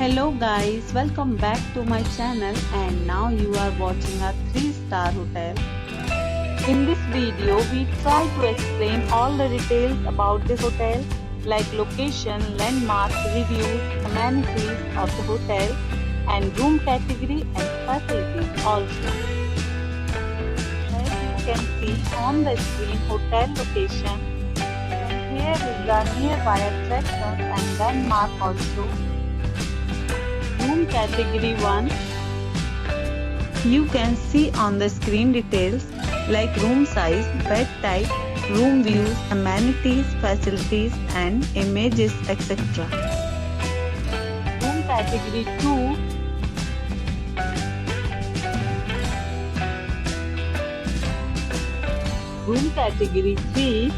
Hello guys, welcome back to my channel and now you are watching a 3-star hotel. In this video, we try to explain all the details about this hotel like location, landmark, reviews, amenities of the hotel and room category and facilities also. As you can see on the screen hotel location, and here is the nearby attractions and landmark also. Room category 1. You can see on the screen details like room size, bed type, room views, amenities, facilities and images etc. Room category 2. Room category 3.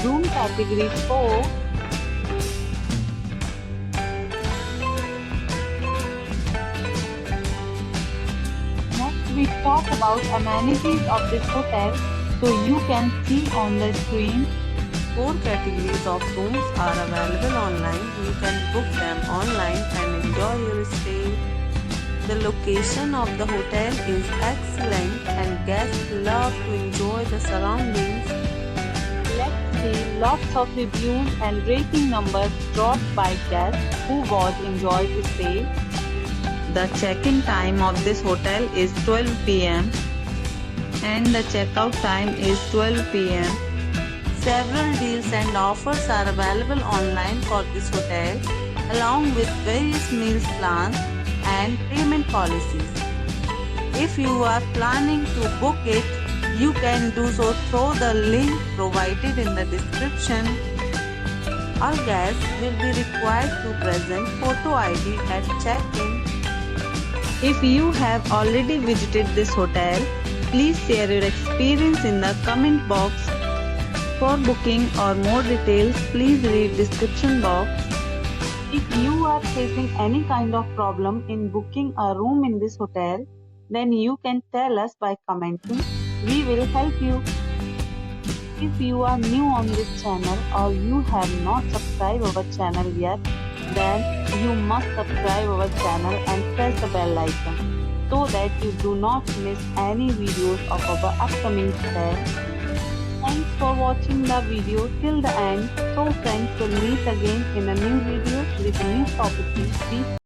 Room category 4. Next we talk about amenities of this hotel, so you can see on the screen. 4 categories of rooms are available online. You can book them online and enjoy your stay. The location of the hotel is excellent and guests love to enjoy the surroundings. Let's see lots of reviews and rating numbers dropped by guests who was enjoyed the stay. The check-in time of this hotel is 12 p.m. and the check-out time is 12 p.m. Several deals and offers are available online for this hotel, along with various meals plans and payment policies. If you are planning to book it, you can do so through the link provided in the description. All guests will be required to present photo ID at check-in. If you have already visited this hotel, please share your experience in the comment box. For booking or more details, please read description box. If you are facing any kind of problem in booking a room in this hotel, then you can tell us by commenting. We will help you. If you are new on this channel or you have not subscribed our channel yet, then you must subscribe our channel and press the bell icon so that you do not miss any videos of our upcoming hotels. Thanks for watching the video till the end. So friends, will meet again in a new video with a new property. Please